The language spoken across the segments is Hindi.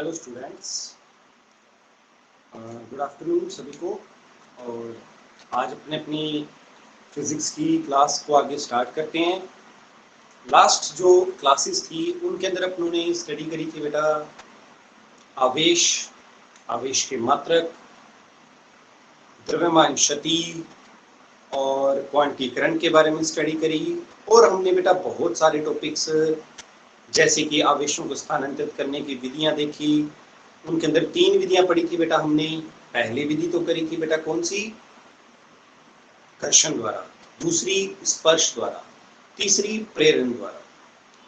हेलो स्टूडेंट्स, गुड आफ्टरनून सभी को। और आज अपने अपनी फिज़िक्स की क्लास को आगे स्टार्ट करते हैं। लास्ट जो क्लासेस थी उनके अंदर अपनों ने स्टडी करी थी बेटा आवेश, आवेश के मात्रक, द्रव्यमान क्षति और क्वांटीकरण के बारे में स्टडी करी। और हमने बेटा बहुत सारे टॉपिक्स जैसे कि आवेशों को स्थानांतरित करने की विधियां देखी। उनके अंदर 3 विधियां पढ़ी थी बेटा हमने। पहली विधि तो करी थी बेटा कौन सी? घर्षण द्वारा, दूसरी स्पर्श द्वारा, तीसरी प्रेरण द्वारा।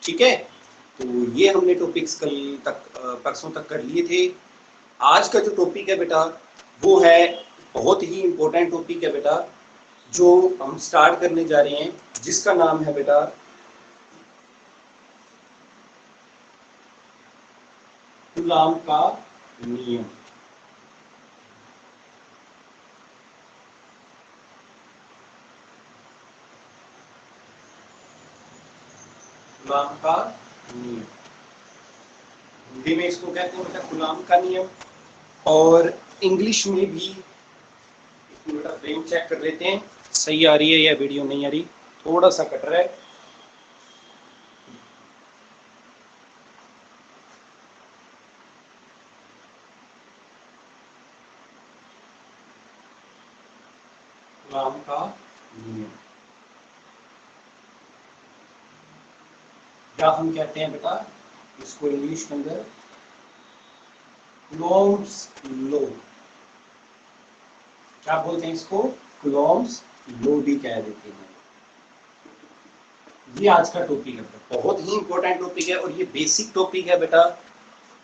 ठीक है, तो ये हमने टॉपिक्स कल तक परसों तक कर लिए थे। आज का जो टॉपिक है बेटा वो है बहुत ही इंपॉर्टेंट टॉपिक है बेटा, जो हम स्टार्ट करने जा रहे हैं, जिसका नाम है बेटा कूलॉम का नियम। कूलॉम का नियम, हिंदी में इसको कहते हैं बेटा कूलॉम का नियम। और इंग्लिश में भी बेटा फ्रेम चेक कर लेते हैं, सही आ रही है या वीडियो नहीं आ रही, थोड़ा सा कट रहा है। कूलॉम का नियम, क्या हम कहते हैं बेटा इसको इंग्लिश के अंदर कूलॉम्स लॉ। क्या बोलते हैं इसको? कूलॉम्स लॉ भी कह देते हैं। ये आज का टॉपिक है, बहुत ही इंपॉर्टेंट टॉपिक है और ये बेसिक टॉपिक है बेटा,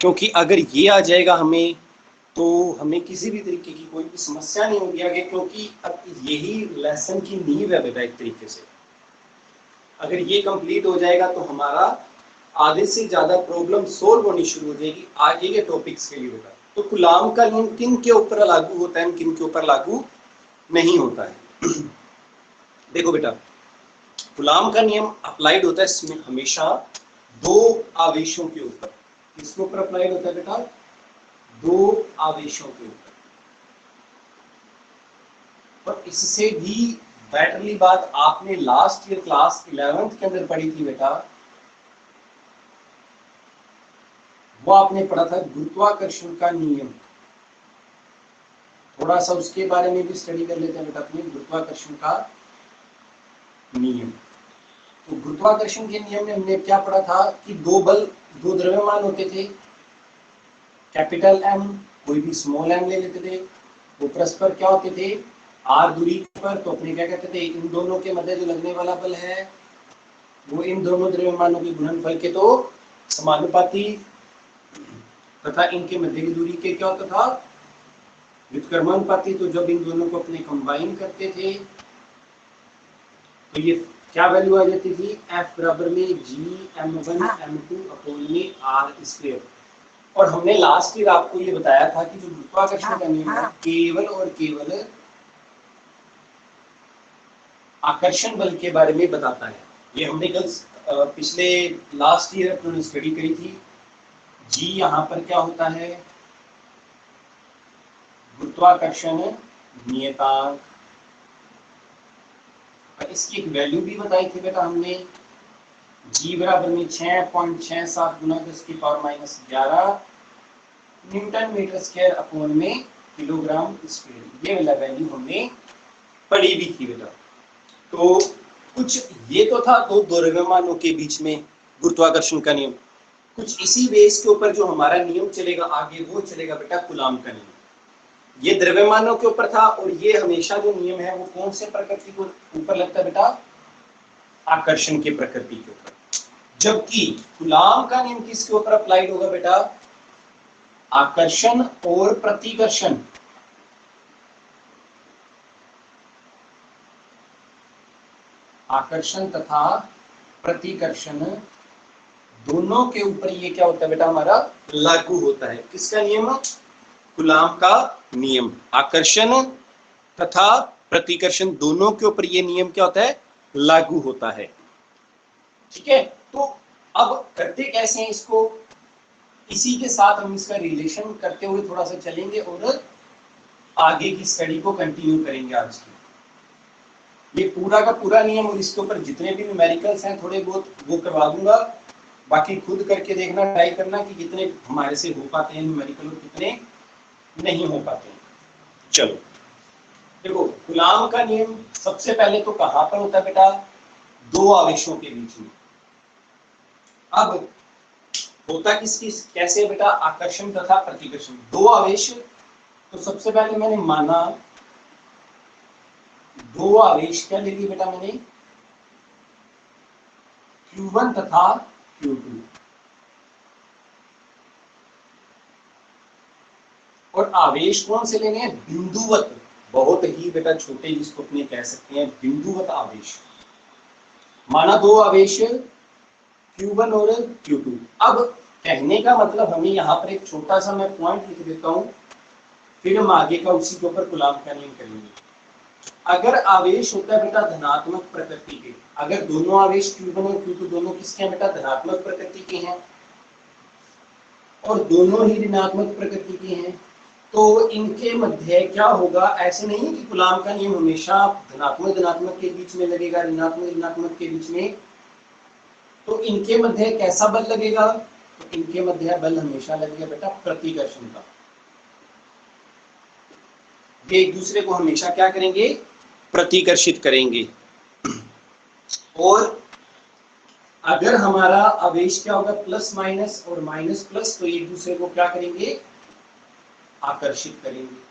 क्योंकि अगर ये आ जाएगा हमें तो हमें किसी भी तरीके की कोई भी समस्या नहीं होगी आगे, क्योंकि अब यही लेसन की नींव है बेटा। एक तरीके से अगर ये कंप्लीट हो जाएगा तो हमारा आधे से ज्यादा प्रॉब्लम सोल्व होनी शुरू हो जाएगी आगे के टॉपिक्स के लिए बेटा। तो कूलॉम का नियम किन के ऊपर लागू होता है, किन के ऊपर लागू नहीं होता है? देखो बेटा, कूलॉम का नियम अप्लाइड होता है इसमें हमेशा दो आवेशों के ऊपर। किसके ऊपर अप्लाइड होता है बेटा? दो आवेशों के ऊपर। और इससे भी बेटरली बात आपने लास्ट ईयर क्लास 11th के अंदर पढ़ी थी बेटा, वो आपने पढ़ा था गुरुत्वाकर्षण का नियम। थोड़ा सा उसके बारे में भी स्टडी कर लेते हैं बेटा अपने, गुरुत्वाकर्षण का नियम। तो गुरुत्वाकर्षण के नियम में हमने क्या पढ़ा था कि दो बल, दो द्रव्यमान होते थे, कैपिटल एम, कोई भी स्मॉल एम ले लेते थे। वो परस्पर क्या होते थे? आर दूरी पर। तो अपने क्या कहते थे, इन दोनों के मध्य जो लगने वाला बल है वो इन दोनों द्रव्यमानों के गुणनफल के तो समानुपाती, तथा इनके मध्य की दूरी के क्या होता था? व्युत्क्रमानुपाती। तो जब इन दोनों को अपने कंबाइन करते थे तो ये क्या वैल्यू आ जाती थी? F बराबर में Gm1 m2 अपॉन में r स्क्वायर। और हमने लास्ट ईयर आपको ये बताया था कि जो गुरुत्वाकर्षण का नियम है केवल और केवल आकर्षण बल के बारे में बताता है। ये हमने कल पिछले लास्ट ईयर अपने स्टडी करी थी। जी यहाँ पर क्या होता है? गुरुत्वाकर्षण नियतांक। इसकी एक वैल्यू भी बताई थी बेटा हमने, जी बराबर में 6.67 गुना 10⁻⁻11 न्यूटन मीटर स्क्वायर अपॉन में किलोग्राम स्क्वायर। ये वाला वैल्यू हमने पढ़ी भी थी बेटा। तो कुछ ये तो था दो द्रव्यमानों के बीच में गुरुत्वाकर्षण का नियम। कुछ इसी बेस के ऊपर जो हमारा नियम चलेगा आगे वो चलेगा बेटा कूलॉम का नियम। ये द्रव्यमानों के ऊपर था और ये हमेशा जो नियम है वो कौन से प्रकृति को ऊपर लगता है बेटा? आकर्षण की प्रकृति के ऊपर। जबकि कूलॉम का नियम किसके ऊपर अप्लाइड होगा बेटा? आकर्षण और प्रतिकर्षण। आकर्षण तथा प्रतिकर्षण दोनों के ऊपर ये क्या होता है बेटा? हमारा लागू होता है। किसका नियम? कूलॉम का नियम। आकर्षण तथा प्रतिकर्षण दोनों के ऊपर ये नियम क्या होता है? लागू होता है। ठीक है, तो अब करते कैसे हैं इसको? इसी के साथ हम इसका रिलेशन करते हुए थोड़ा सा चलेंगे और आगे की स्टडी को कंटिन्यू करेंगे आज की। ये पूरा का पूरा नियम और इसके ऊपर जितने भी न्यूमेरिकल्स हैं थोड़े बहुत वो करवा दूंगा, बाकी खुद करके देखना, ट्राई करना कि कितने हमारे से हो पाते हैं न्यूमेरिकल और कितने नहीं हो पाते हैं। चलो देखो, गुलाम का नियम सबसे पहले तो कहां पर होता है बेटा? दो आवेशों के बीच में। अब होता किस कैसे बेटा? आकर्षण तथा प्रतिकर्षण, दो आवेश। तो सबसे पहले मैंने माना दो आवेश क्या ले लिए बेटा मैंने? Q1 तथा Q2। और आवेश कौन से लेने हैं? बिंदुवत, बहुत ही बेटा छोटे, जिसको अपने कह सकते हैं बिंदुवत आवेश। माना दो आवेश Q1 और Q2। अब कहने का मतलब हमें यहाँ पर एक छोटा सा मैं पॉइंट लिख देता हूं, फिर हम आगे का उसी के ऊपर कूलॉम का नियम करेंगे। अगर आवेश होता है बेटा धनात्मक प्रकृति के, अगर दोनों आवेश Q1 और Q2 दोनों किसके हैं बेटा? धनात्मक प्रकृति के हैं, और दोनों ही ऋणात्मक प्रकृति के हैं, तो इनके मध्य क्या होगा? ऐसे नहीं है कि कूलॉम का नियम हमेशा धनात्मक धनात्मक के बीच में लगेगा, ऋणात्मक ऋणात्मक के बीच में। तो इनके मध्य कैसा बल लगेगा? तो इनके मध्य बल हमेशा लगेगा बेटा प्रतिकर्षण का। ये एक दूसरे को हमेशा क्या करेंगे? प्रतिकर्षित करेंगे। और अगर हमारा आवेश क्या होगा? प्लस माइनस और माइनस प्लस, तो एक दूसरे को क्या करेंगे? आकर्षित करेंगे।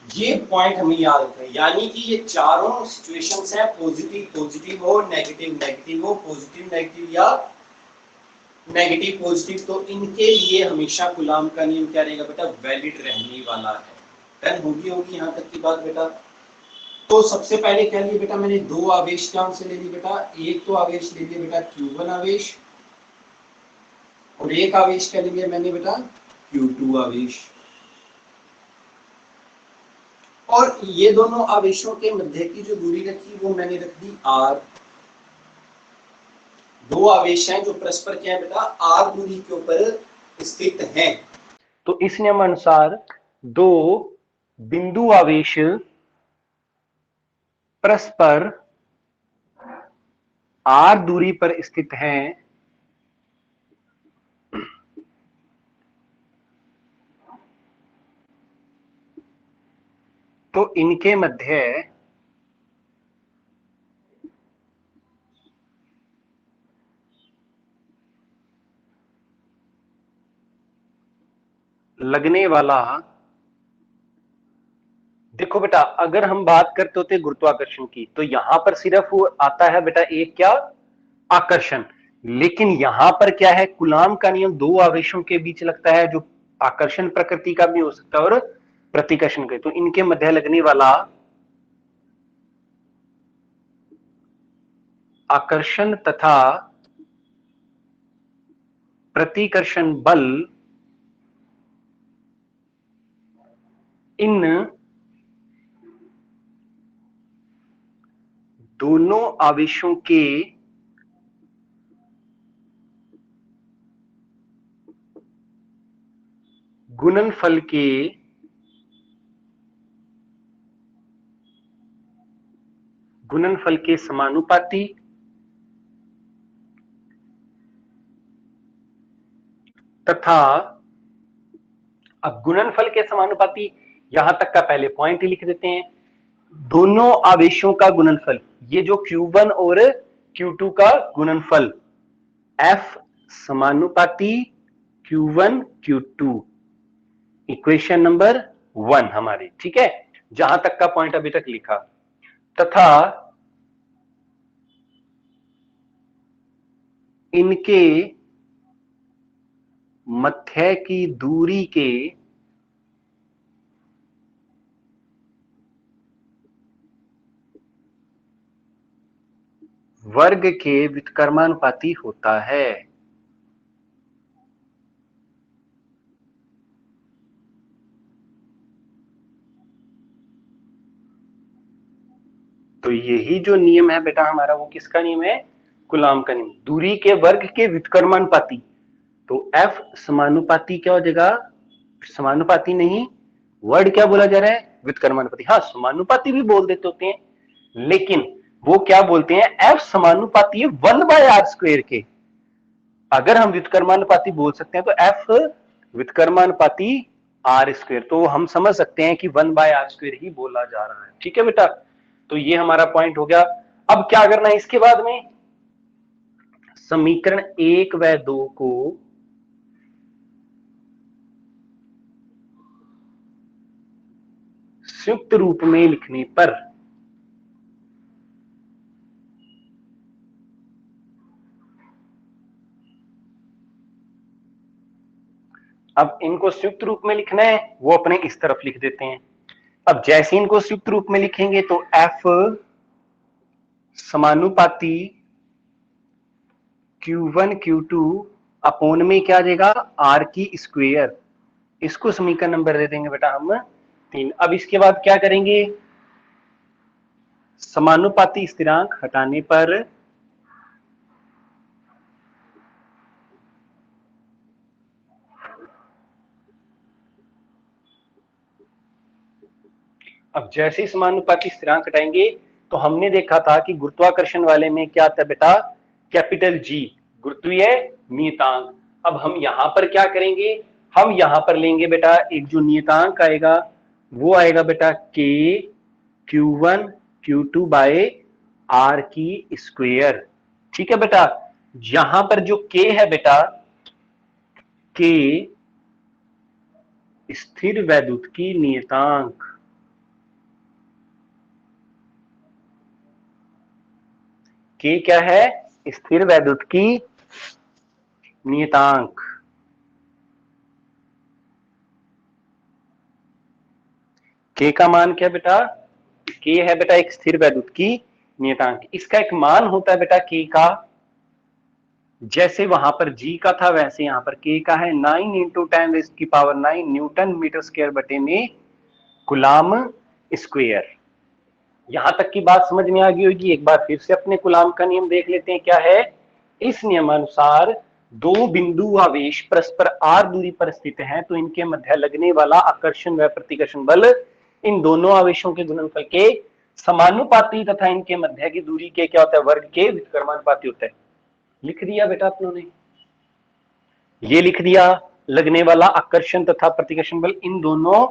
ये पॉइंट हमें याद रखना, यानी कि ये चारों सिचुएशंस हैं, पॉजिटिव पॉजिटिव हो, नेगेटिव नेगेटिव हो, पॉजिटिव नेगेटिव या नेगेटिव पॉजिटिव, तो इनके लिए हमेशा कूलॉम का नियम क्या रहेगा बेटा? वैलिड रहने वाला है। डन होगी यहां तक की बात बेटा? तो सबसे पहले क्या लिया बेटा मैंने? दो आवेश कौन से ले लिए बेटा? एक तो आवेश ले लिया बेटा Q1 आवेश, और एक आवेश क्या ले लिया मैंने बेटा? Q2 आवेश। और ये दोनों आवेशों के मध्य की जो दूरी रखी वो मैंने रख दी R। दो आवेश हैं जो परस्पर क्या है बेटा? R दूरी के ऊपर स्थित हैं। तो इस नियम अनुसार दो बिंदु आवेश परस्पर R दूरी पर स्थित हैं, तो इनके मध्य लगने वाला, देखो बेटा अगर हम बात करते होते गुरुत्वाकर्षण की, तो यहां पर सिर्फ वो आता है बेटा एक क्या? आकर्षण। लेकिन यहां पर क्या है? कूलॉम का नियम दो आवेशों के बीच लगता है, जो आकर्षण प्रकृति का भी हो सकता है और प्रतिकर्षण के। तो इनके मध्य लगने वाला आकर्षण तथा प्रतिकर्षण बल इन दोनों आवेशों के गुणनफल के समानुपाती तथा, अब गुणनफल के समानुपाती यहां तक का पहले पॉइंट ही लिख देते हैं। दोनों आवेशों का गुणनफल, ये जो Q1 और Q2 का गुणनफल F समानुपाती Q1 Q2, इक्वेशन नंबर 1 हमारी, ठीक है, जहां तक का पॉइंट अभी तक लिखा। तथा इनके मध्य की दूरी के वर्ग के व्युत्क्रमानुपाती होता है। तो यही जो नियम है बेटा हमारा, वो किसका नियम है? कूलाम का नियम, दूरी के वर्ग के व्युत्क्रमानुपाती, तो F समानुपाती क्या हो जाएगा, समानुपाती नहीं, वर्ड क्या बोला जा रहा है, व्युत्क्रमानुपाती। हाँ, समानुपाती भी बोल देते होते हैं, लेकिन वो क्या बोलते हैं, F समानुपाती है 1/r² के। अगर हम व्युत्क्रमानुपाती बोल सकते हैं तो F व्युत्क्रमानुपाती r², तो हम समझ सकते हैं कि 1/r² ही बोला जा रहा है। ठीक है बेटा, तो ये हमारा पॉइंट हो गया। अब क्या करना है इसके बाद में, समीकरण 1 व 2 को संयुक्त रूप में लिखने पर अब इनको संयुक्त रूप में लिखना है, वो अपने इस तरफ लिख देते हैं। अब जैसे इनको संयुक्त रूप में लिखेंगे तो F समानुपाती Q1 Q2 अपोन में क्या आ जाएगा, r²। इसको समीकरण नंबर दे देंगे बेटा हम 3। अब इसके बाद क्या करेंगे, समानुपाती स्थिरांक हटाने पर अब जैसे ही समानुपाती स्थिरांक हटाएंगे तो हमने देखा था कि गुरुत्वाकर्षण वाले में क्या आता है बेटा, कैपिटल G, गुरुत्वीय नियतांक। अब हम यहां पर क्या करेंगे, हम यहां पर लेंगे बेटा एक जो नियतांक आएगा वो आएगा बेटा K Q1 Q2 bye r²। ठीक है बेटा, यहां पर जो K है बेटा, K स्थिर वैद्युतिकी नियतांक, K क्या है, स्थिर वैद्युतिकी नियतांक। K का मान क्या बेटा, K है बेटा एक स्थिर वैद्युतिकी नियतांक। इसका एक मान होता है बेटा K का, जैसे वहां पर G का था वैसे यहां पर K का है 9 × 10⁹ न्यूटन मीटर स्क्वायर बटे में कूलाम स्क्वायर। यहां तक की बात समझ में आ गई होगी। एक बार फिर से अपने कूलाम का नियम देख लेते हैं क्या है। इस नियमानुसार दो बिंदु आवेश परस्पर r दूरी पर स्थित हैं तो इनके मध्य लगने वाला आकर्षण व प्रतिकर्षण बल इन दोनों आवेशों के गुणनफल के समानुपाती तथा इनके मध्य की दूरी के क्या होता है, वर्ग के व्युत्क्रमानुपाती होता है। लिख दिया बेटा अपनों ने, ये लिख दिया, लगने वाला आकर्षण तथा प्रतिकर्षण बल इन दोनों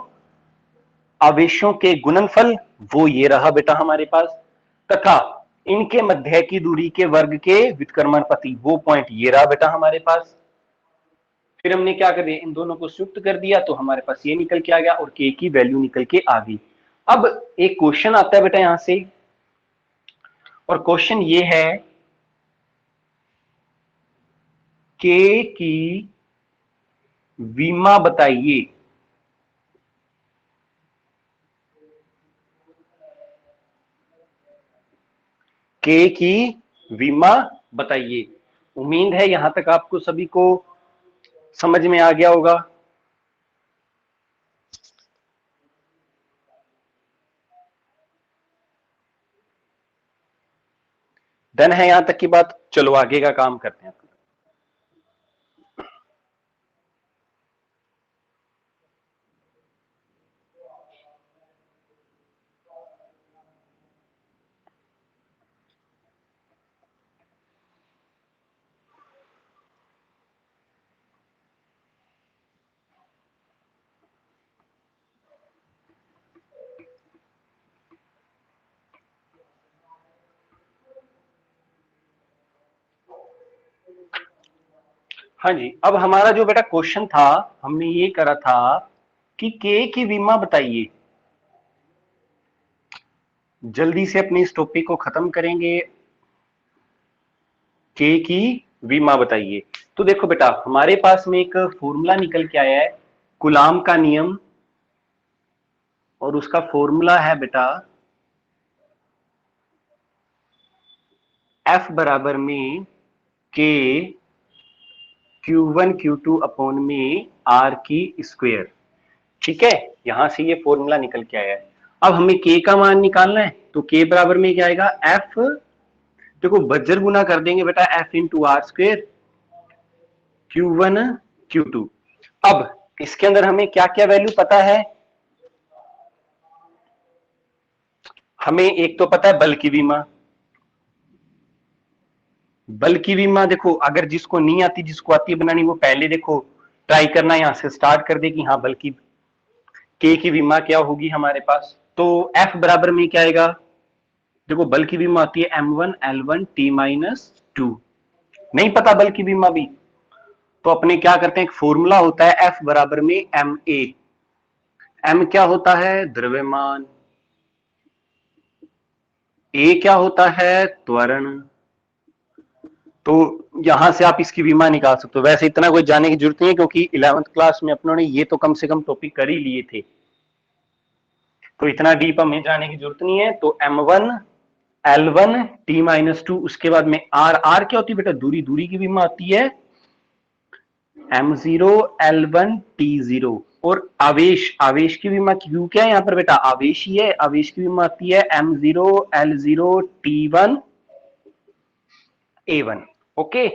आवेशों के गुणनफल वो ये रहा बेटा हमारे पास, तथा इनके मध्य की दूरी के वर्ग के व्युत्क्रमानुपाती वो पॉइंट ये रहा बेटा हमारे पास। फिर हमने क्या कर दिया, इन दोनों को संयुक्त कर दिया तो हमारे पास ये निकल के आ गया और K की वैल्यू निकल के आ गई। अब एक क्वेश्चन आता है बेटा यहां से, और क्वेश्चन ये है K की विमा बताइए। K की विमा बताइए। उम्मीद है यहां तक आपको सभी को समझ में आ गया होगा। डन है यहां तक की बात, चलो आगे का काम करते हैं। हाँ जी, अब हमारा जो बेटा क्वेश्चन था हमने ये करा था कि K की विमा बताइए। जल्दी से अपने इस टॉपिक को खत्म करेंगे। K की विमा बताइए। तो देखो बेटा हमारे पास में एक फॉर्मूला निकल के आया है, कूलाम का नियम, और उसका फॉर्मूला है बेटा F बराबर में K Q1 Q2 अपॉन में r²। ठीक है, यहां से ये फॉर्मूला निकल के आया है। अब हमें K का मान निकालना है तो K बराबर में क्या आएगा, F देखो बज्जर गुना कर देंगे बेटा F into are square Q1 Q2। अब इसके अंदर हमें क्या क्या वैल्यू पता है, हमें एक तो पता है बल की विमा। बल की विमा देखो अगर जिसको नहीं आती, जिसको आती है बनानी, वो पहले देखो ट्राई करना, यहां से स्टार्ट कर दे कि हाँ बल की के की विमा क्या होगी हमारे पास। तो F बराबर में क्या आएगा, देखो बल की विमा आती है M1 L1 T माइनस 2। नहीं पता बल की विमा भी, तो अपने क्या करते हैं, एक फॉर्मूला होता है F बराबर में Ma। M क्या होता है, द्रव्यमान। A क्या होता है, त्वरण। तो यहां से आप इसकी विमा निकाल सकते हो। वैसे इतना कोई जाने की जरूरत नहीं है क्योंकि 11th क्लास में अपनों ने ये तो कम से कम टॉपिक कर ही लिए थे, तो इतना डीप हमें जाने की जरूरत नहीं है। तो M1 L1 T माइनस 2, उसके बाद में R क्या होती है बेटा, दूरी, दूरी की विमा आती है M0 L1 T0। और आवेश, आवेश की विमा क्यू क्या है यहाँ पर बेटा, आवेश ही है, आवेश की विमा आती है M0 L0 T1 A1। Okay,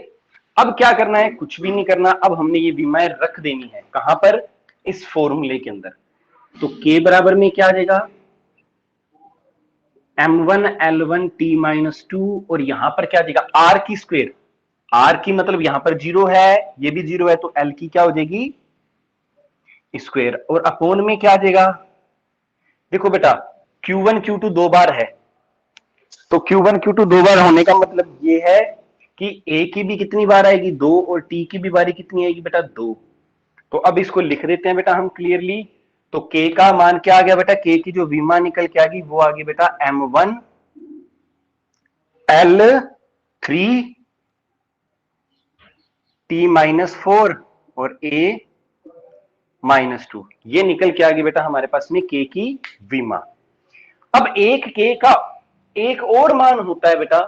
अब क्या करना है, कुछ भी नहीं करना, अब हमने ये विमाएं रख देनी है कहां पर, इस फॉर्मूले के अंदर। तो K बराबर में क्या आ जाएगा, M1 L1 T माइनस 2, और यहां पर क्या आ जाएगा R की स्क्वायर। R की मतलब यहां पर 0 है, ये भी 0 है, तो L की क्या हो जाएगी स्क्वायर, और अपोन में क्या आ जाएगा, देखो बेटा Q1 Q2 दो बार है, तो Q1 Q2 दो बार होने का मतलब ये है कि A की भी कितनी बार आएगी, दो, और T की भी बारी कितनी आएगी बेटा, दो। तो अब इसको लिख देते हैं बेटा हम क्लियरली। तो K का मान क्या आ गया बेटा, K की जो विमा निकल के आ गई वो आ गई बेटा M1 L3 T माइनस 4 और A माइनस 2, ये निकल के आ गई बेटा हमारे पास में K की विमा। अब एक K का एक और मान होता है बेटा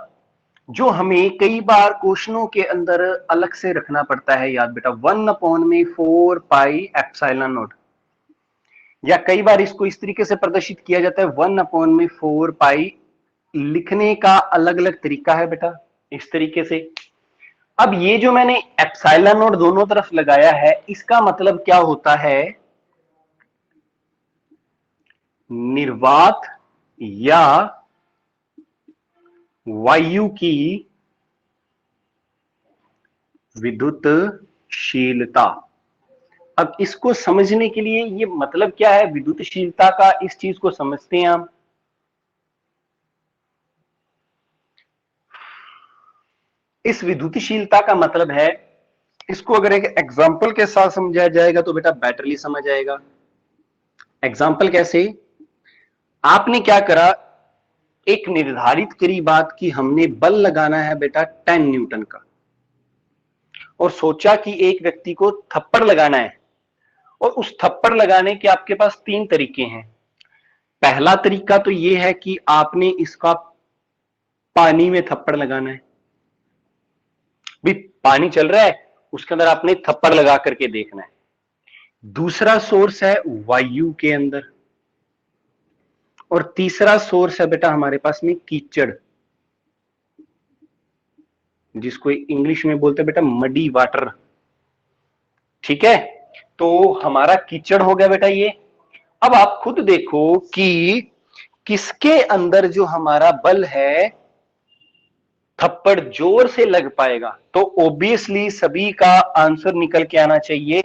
जो हमें कई बार क्वेश्चनों के अंदर अलग से रखना पड़ता है याद बेटा, 1/4 पाई एप्सिलॉन नॉट, या कई बार इसको इस तरीके से प्रदर्शित किया जाता है 1/4 पाई। लिखने का अलग अलग तरीका है बेटा, इस तरीके से। अब ये जो मैंने एप्सिलॉन नॉट दोनों तरफ लगाया है, इसका मतलब क्या होता है, निर्वात या वायु की विद्युतशीलता। अब इसको समझने के लिए ये मतलब क्या है विद्युतशीलता का, इस चीज को समझते हैं हम। इस विद्युतशीलता का मतलब है, इसको अगर एक एग्जांपल के साथ समझाया जाएगा तो बेटा बेटरली समझ आएगा। एग्जांपल कैसे, आपने क्या करा, एक निर्धारित करी बात की हमने बल लगाना है बेटा 10 न्यूटन का, और सोचा कि एक व्यक्ति को थप्पड़ लगाना है, और उस थप्पड़ लगाने के आपके पास तीन तरीके हैं। पहला तरीका तो यह है कि आपने इसका पानी में थप्पड़ लगाना है, भी पानी चल रहा है उसके अंदर आपने थप्पड़ लगा करके देखना है। दूसरा सोर्स है वायु के अंदर, और तीसरा सोर्स है बेटा हमारे पास में कीचड़, जिसको इंग्लिश में बोलते हैं बेटा मडी वाटर। ठीक है, तो हमारा कीचड़ हो गया बेटा ये। अब आप खुद देखो कि किसके अंदर जो हमारा बल है थप्पड़ जोर से लग पाएगा, तो ऑब्वियसली सभी का आंसर निकल के आना चाहिए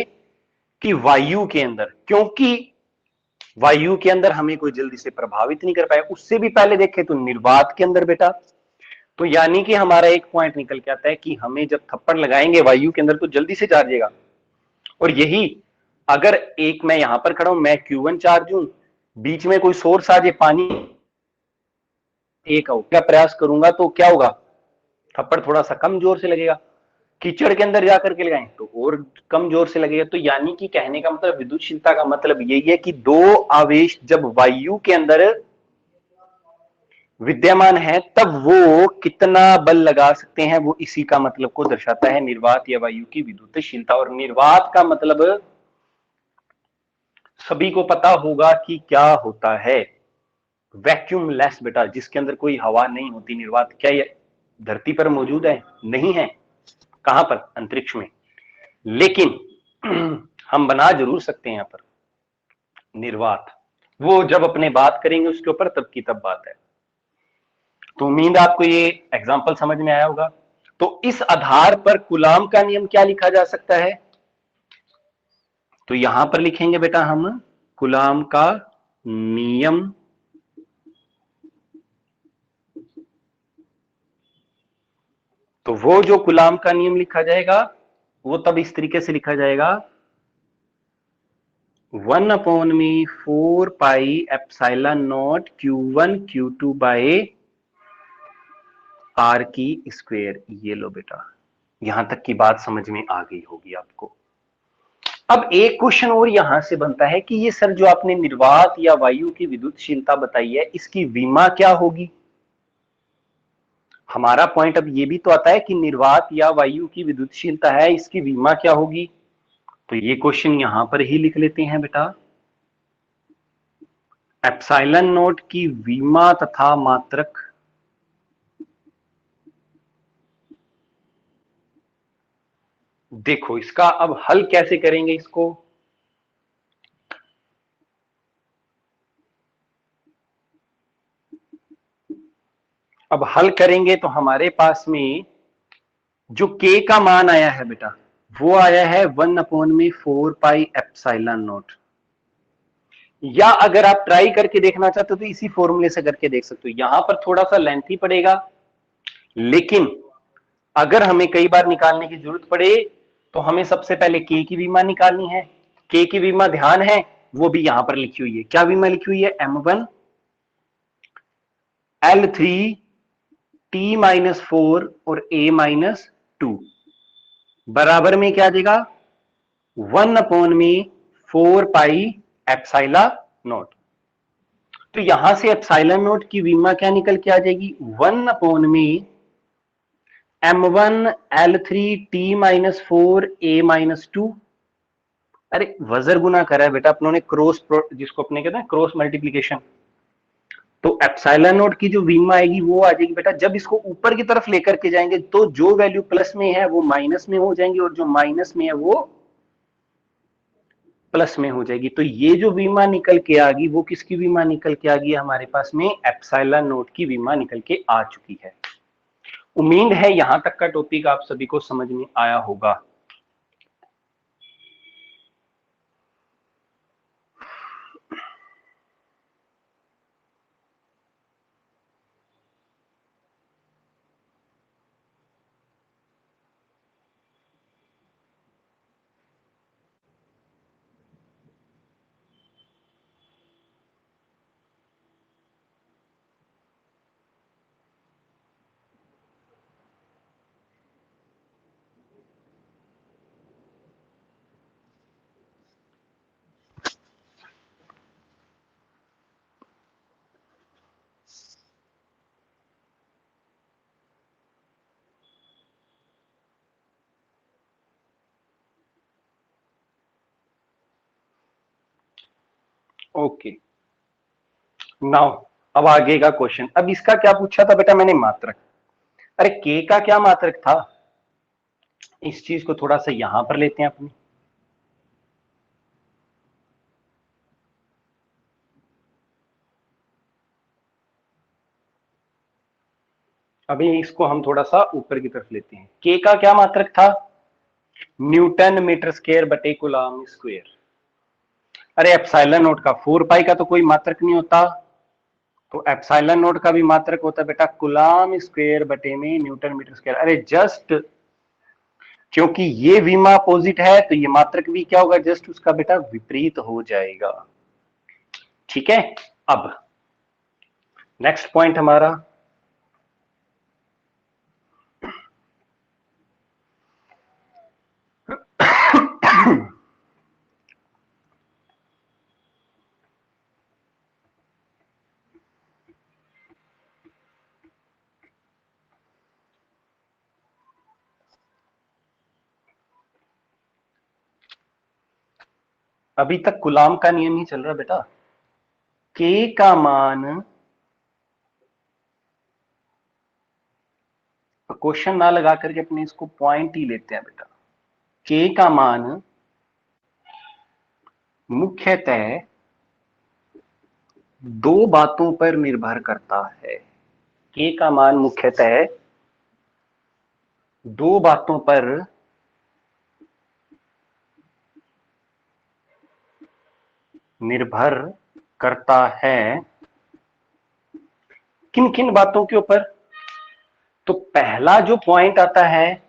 कि वायु के अंदर, क्योंकि वायु के अंदर हमें कोई जल्दी से प्रभावित नहीं कर पाएगा। उससे भी पहले देखें तो निर्वात के अंदर बेटा, तो यानी कि हमारा एक पॉइंट निकल के आता है कि हमें जब थप्पड़ लगाएंगे वायु के अंदर तो जल्दी से चार्ज जाएगा। और यही अगर एक मैं यहां पर खड़ा हूं, मैं Q1 चार्ज हूं, बीच में कोई सोर्स आ जाए पानी एक का प्रयास करूंगा तो क्या होगा, थप्पड़ थोड़ा सा कम जोर से लगेगा। कीचड़ के अंदर जाकर के लगाएं तो और कम जोर से लगेगा। तो यानी कि कहने का मतलब विद्युतशीलता का मतलब यही है कि दो आवेश जब वायु के अंदर विद्यमान है तब वो कितना बल लगा सकते हैं, वो इसी का मतलब को दर्शाता है, निर्वात या वायु की विद्युतशीलता। और निर्वात का मतलब सभी को पता होगा कि क्या होता है, वैक्यूम लेस बेटा, जिसके अंदर कोई हवा नहीं होती। निर्वात क्या है, धरती पर मौजूद है? नहीं है। कहां पर? अंतरिक्ष में। लेकिन हम बना जरूर सकते हैं यहां पर निर्वात। वो जब अपने बात करेंगे उसके ऊपर, तब की तब बात है। तो उम्मीद आपको ये एग्जाम्पल समझ में आया होगा। तो इस आधार पर कूलाम का नियम क्या लिखा जा सकता है? तो यहां पर लिखेंगे बेटा हम कूलाम का नियम। तो वो जो कूलाम का नियम लिखा जाएगा वो तब इस तरीके से लिखा जाएगा, 1/4 पाई Q1 Q2 बाय R की स्क्वायर। ये लो बेटा, यहां तक की बात समझ में आ गई होगी आपको। अब एक क्वेश्चन और यहां से बनता है कि ये सर जो आपने निर्वात या वायु की विद्युतशीलता बताई है, इसकी विमा क्या होगी? हमारा पॉइंट अब ये भी तो आता है कि निर्वात या वायु की विद्युतशीलता है, इसकी विमा क्या होगी? तो ये क्वेश्चन यहां पर ही लिख लेते हैं बेटा, एप्सिलॉन नोट की विमा तथा मात्रक देखो इसका अब हल कैसे करेंगे इसको। अब हल करेंगे तो हमारे पास में जो k का मान आया है बेटा, वो आया है 1/4 पाई एप्सिलॉन नोट। या अगर आप ट्राई करके देखना चाहते हो तो इसी फॉर्मूले से करके देख सकते हो। यहां पर थोड़ा सा लेंथी पड़ेगा, लेकिन अगर हमें कई बार निकालने की जरूरत पड़े तो हमें सबसे पहले k की विमा निकालनी है। k की विमा ध्यान है वो भी यहां पर लिखी हुई है। क्या विमा लिखी हुई है? M1 L3 T-4 और A-2 बराबर में क्या आ जाएगा? 1/4 पाई एप्सिलॉन नोट। तो यहां से एप्सिलॉन नोट की विमा क्या निकल के आ जाएगी? 1/M1L3T-4 अरे वजर गुना करा है बेटा अपनों ने, क्रॉस जिसको अपने कहते हैं क्रॉस मल्टीप्लीकेशन। तो एप्सिलॉन नोट की जो विमा आएगी वो आ जाएगी बेटा, जब इसको ऊपर की तरफ लेकर के जाएंगे तो जो वैल्यू प्लस में है वो माइनस में हो जाएंगी और जो माइनस में है वो प्लस में हो जाएगी। तो ये जो विमा निकल के आ गई वो किसकी विमा निकल के आ गई? हमारे पास में एप्सिलॉन नोट की विमा निकल के आ चुकी है। उम्मीद है यहां तक का टॉपिक आप सभी को समझ में आया होगा। ओके, नाउ अब आगे का क्वेश्चन। अब इसका क्या पूछा था बेटा मैंने? मात्रक। अरे के का क्या मात्रक था? इस चीज को थोड़ा सा यहां पर लेते हैं अपनी। अभी इसको हम थोड़ा सा ऊपर की तरफ लेते हैं। के का क्या मात्रक था? न्यूटन मीटर स्क्वायर बटे कूलम स्क्वायर। अरे एप्सिलॉन नोट का 4 पाई का तो कोई मात्रक नहीं होता, तो एप्सिलॉन नोट का भी मात्रक होता है बेटा कूलम स्क्वायर बटे में न्यूटन मीटर स्क्वायर। अरे जस्ट क्योंकि ये विमा अपोजिट है तो ये मात्रक भी क्या होगा? जस्ट उसका बेटा विपरीत हो जाएगा। ठीक है। अब नेक्स्ट पॉइंट हमारा, अभी तक कूलम का नियम ही चल रहा बेटा। के का मान क्वेश्चन ना लगा करके अपने इसको पॉइंट ही लेते हैं बेटा। के का मान मुख्यतः दो बातों पर निर्भर करता है। के का मान मुख्यतः दो बातों पर निर्भर करता है। किन किन बातों के ऊपर? तो पहला जो पॉइंट आता है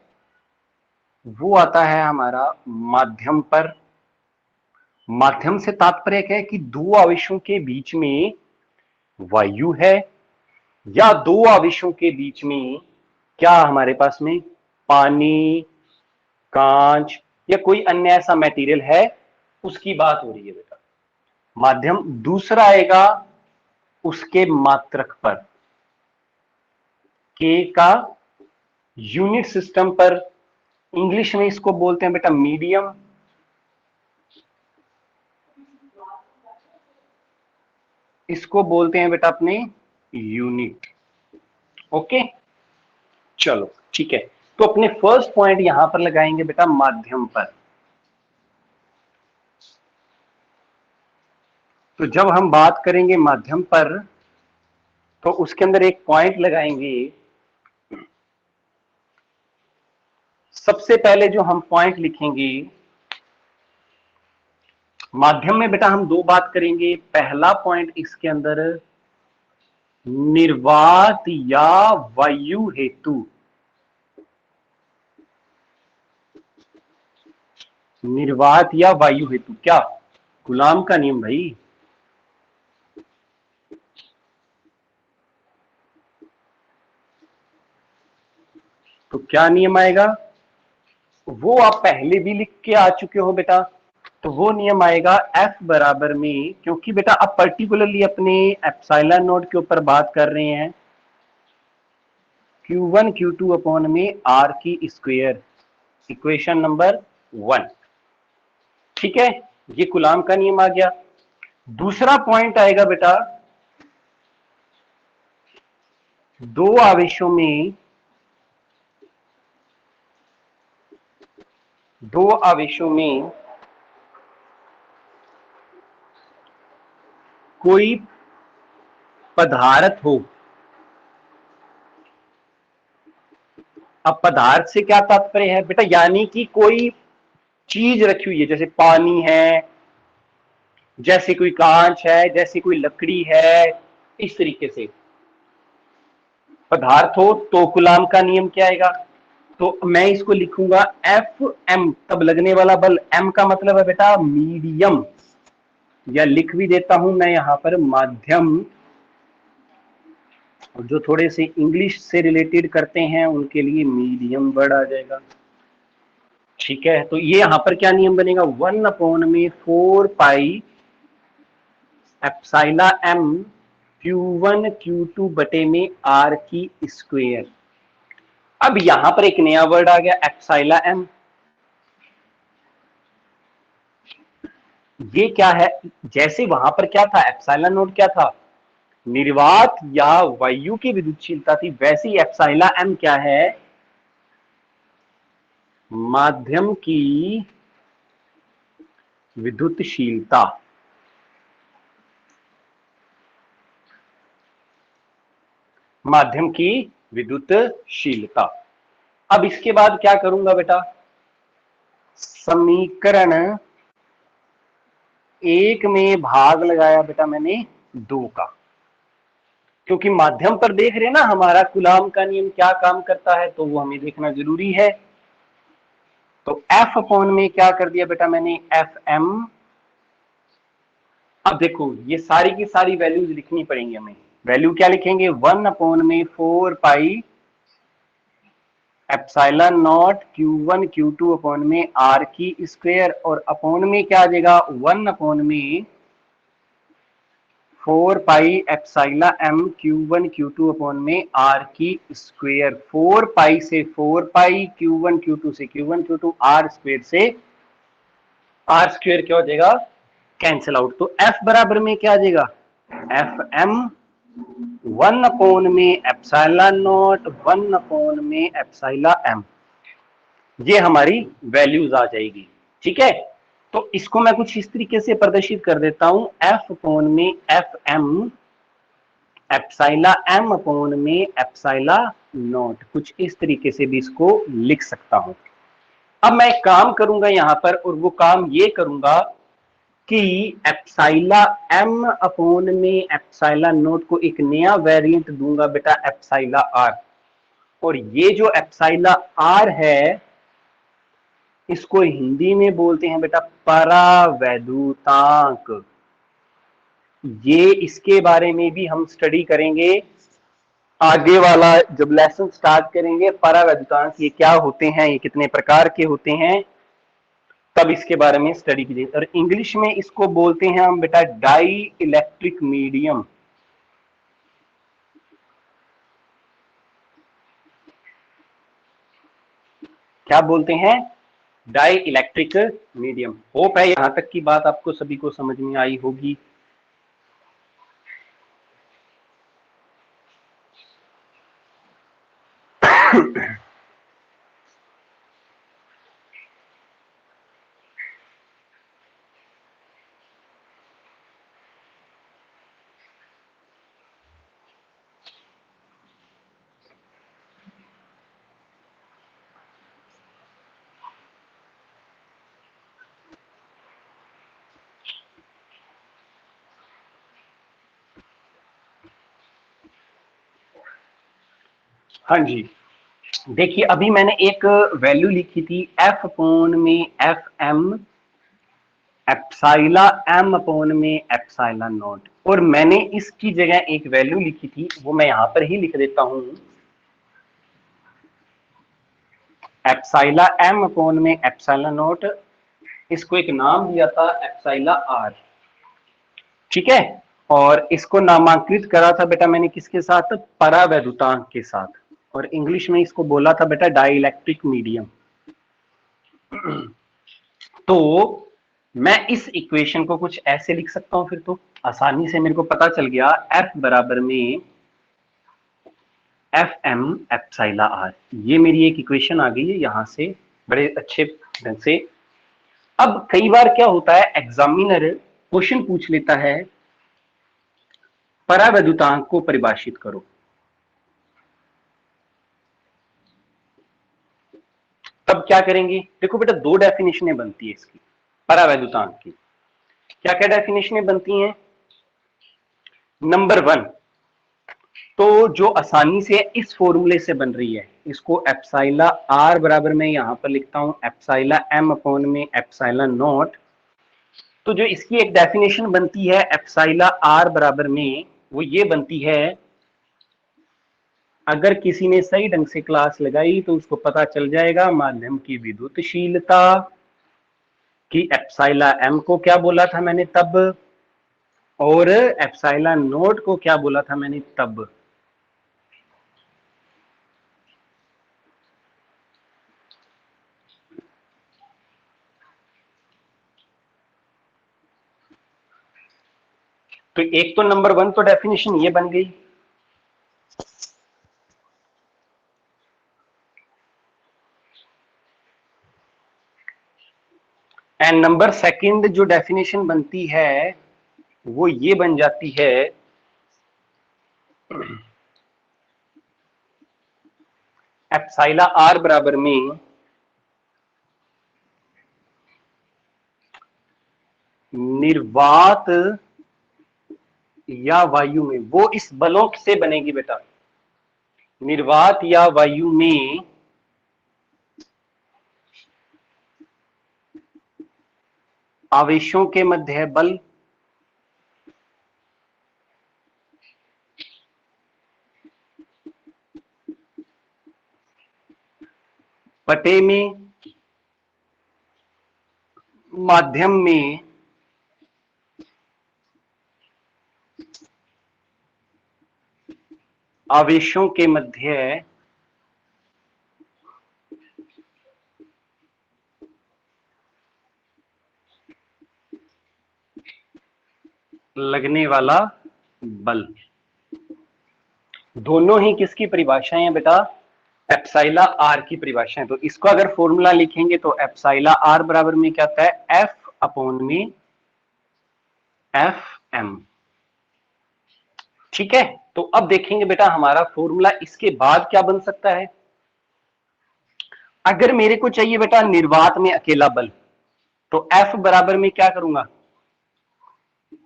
वो आता है हमारा माध्यम पर। माध्यम से तात्पर्य क्या है कि दो आवेशों के बीच में वायु है या दो आवेशों के बीच में क्या हमारे पास में पानी, कांच या कोई अन्य ऐसा मटेरियल है, उसकी बात हो रही है बेटा। माध्यम। दूसरा आएगा उसके मात्रक पर। के का यूनिट सिस्टम पर, इंग्लिश में इसको बोलते हैं बेटा मीडियम। इसको बोलते हैं बेटा अपने यूनिट। ओके, चलो ठीक है। तो अपने फर्स्ट पॉइंट यहां पर लगाएंगे बेटा माध्यम पर। तो जब हम बात करेंगे माध्यम पर तो उसके अंदर एक पॉइंट लगाएंगे। सबसे पहले जो हम पॉइंट लिखेंगे माध्यम में बेटा, हम दो बात करेंगे। पहला पॉइंट इसके अंदर निर्वात या वायु हेतु। निर्वात या वायु हेतु क्या? गुलाम का नियम भाई। तो क्या नियम आएगा? वो आप पहले भी लिख के आ चुके हो बेटा। तो वो नियम आएगा F बराबर में, क्योंकि बेटा अब पर्टिकुलरली अपने एप्सिलॉन नोट के ऊपर बात कर रहे हैं, Q1 Q2 अपॉन में R की स्क्वायर। Equation number 1। ठीक है, ये कूलाम का नियम आ गया। दूसरा पॉइंट आएगा बेटा दो आवेशों में कोई पदार्थ हो। अब पदार्थ से क्या तात्पर्य है बेटा? यानी कि कोई चीज रखी हुई है, जैसे पानी है, जैसे कोई कांच है, जैसे कोई लकड़ी है, इस तरीके से पदार्थ हो तो कूलाम का नियम क्या आएगा? तो मैं इसको लिखूंगा एफ एम, तब लगने वाला बल। एम का मतलब है बेटा मीडियम, या लिख भी देता हूं मैं यहां पर माध्यम। और जो थोड़े से इंग्लिश से रिलेटेड करते हैं उनके लिए मीडियम वर्ड आ जाएगा। ठीक है, तो ये यहां पर क्या नियम बनेगा? 1 अपॉन में 4 pi epsilon M Q1 Q2 बटे में R की स्क्वायर। अब यहां पर एक नया वर्ड आ गया एप्सिलॉन एम। ये क्या है? जैसे वहां पर क्या था, एप्सिलॉन नोट क्या था? निर्वात या वायु की विद्युतशीलता थी, वैसे ही एप्सिलॉन एम क्या है? माध्यम की विद्युतशीलता। माध्यम की विद्युतशीलता। अब इसके बाद क्या करूंगा बेटा? समीकरण 1 में भाग लगाया बेटा मैंने 2 का, क्योंकि माध्यम पर देख रहे हैं ना हमारा कूलाम का नियम क्या काम करता है, तो वो हमें देखना जरूरी है। तो F अपॉन में क्या कर दिया बेटा मैंने? F M. अब देखो ये सारी की सारी वैल्यूज लिखनी पड़ेंगी हमें। वैल्यू क्या लिखेंगे? 1 अपॉन में 4 pi epsilon naught Q1 Q2 upon में R की स्क्वायर, और अपॉन में क्या आ जाएगा? 1 अपॉन में 4 pi epsilon M Q1 Q2 upon में R की स्क्वायर। 4 पाई से 4 पाई, Q1 Q2 से Q1 Q2, R स्क्वायर से R स्क्वायर क्या हो जाएगा? Cancel out. तो F बराबर में क्या आ जाएगा? एफ एम 1 अपॉन में एप्सिलॉन नॉट 1 अपॉन में एप्सिलॉन एम, ये हमारी वैल्यूज आ जाएगी। ठीक है, तो इसको मैं कुछ इस तरीके से प्रदर्शित कर देता हूं, एफ अपॉन में F M epsilon M upon में एप्सिलॉन नॉट, कुछ इस तरीके से भी इसको लिख सकता हूं। अब मैं एक काम करूंगा यहां पर, और वो काम ये करूंगा कि एप्सिलॉन एम अपॉन में एप्सिलॉन नॉट को एक नया वेरिएंट दूंगा बेटा एप्सिलॉन आर, और ये जो एप्सिलॉन आर है इसको हिंदी में बोलते हैं बेटा परावैद्युतांक। ये इसके बारे में भी हम स्टडी करेंगे आगे वाला जब लेसन स्टार्ट करेंगे, परावैद्युतांक ये क्या होते हैं, ये कितने प्रकार के होते हैं, तब इसके बारे में स्टडी कीजिए। और इंग्लिश में इसको बोलते हैं हम बेटा डाई इलेक्ट्रिक मीडियम। क्या बोलते हैं? Die electric medium. होप है यहां तक की बात आपको सभी को समझ में आई होगी। हाँ जी, देखिए अभी मैंने एक वैल्यू लिखी थी एफ अपोन में F M epsilon M upon में एप्सिलॉन नॉट, और मैंने इसकी जगह एक वैल्यू लिखी थी, वो मैं यहां पर ही लिख देता हूं, एप्सिलॉन एम अपोन में एप्सिलॉन नॉट, इसको एक नाम दिया था एप्सिलॉन आर। ठीक है, और इसको नामांकित करा था बेटा मैंने किसके साथ? परावैद्युतांक के साथ, और इंग्लिश में इसको बोला था बेटा डाइलेक्ट्रिक मीडियम। तो मैं इस इक्वेशन को कुछ ऐसे लिख सकता हूं, फिर तो आसानी से मेरे को पता चल गया, एफ बराबर में एफ एम एप्सिलॉन आर, ये मेरी एक इक्वेशन आ गई है यहां से बड़े अच्छे ढंग से। अब कई बार क्या होता है, एग्जामिनर क्वेश्चन पूछ लेता है परावैद्युतांक को परिभाषित करो, तब क्या करेंगे? देखो बेटा दो डेफिनेशनें बनती है इसकी परावैद्युतांक की। क्या क्या डेफिनेशनें बनती हैं? नंबर 1, तो जो आसानी से इस फॉर्मूले से बन रही है, इसको एप्सिलॉन आर बराबर में यहां पर लिखता हूं एप्सिलॉन एम अपॉन में एप्सिलॉन नॉट। तो जो इसकी एक डेफिनेशन बनती है एप्सिलॉन आर बराबर में, वो ये बनती है, अगर किसी ने सही ढंग से क्लास लगाई तो उसको पता चल जाएगा माध्यम की विद्युतशीलता कि एप्सिलॉन एम को क्या बोला था मैंने तब, और एप्सिलॉन नोट को क्या बोला था मैंने तब। तो एक तो नंबर 1 तो डेफिनेशन ये बन गई। एंड नंबर सेकंड जो डेफिनेशन बनती है वो ये बन जाती है, एप्सिलॉन आर बराबर में निर्वात या वायु में, वो इस बलों से बनेगी बेटा, निर्वात या वायु में आवेशों के मध्य बल पटे में माध्यम में आवेशों के मध्य लगने वाला बल। दोनों ही किसकी परिभाषाएं हैं बेटा? एप्सिला आर की परिभाषाएं। तो इसको अगर फॉर्मूला लिखेंगे तो एप्सिला आर बराबर में क्या आता है? एफ अपॉन में एफ एम। ठीक है, तो अब देखेंगे बेटा हमारा फॉर्मूला इसके बाद क्या बन सकता है। अगर मेरे को चाहिए बेटा निर्वात में अकेला बल, तो एफ बराबर में क्या करूंगा?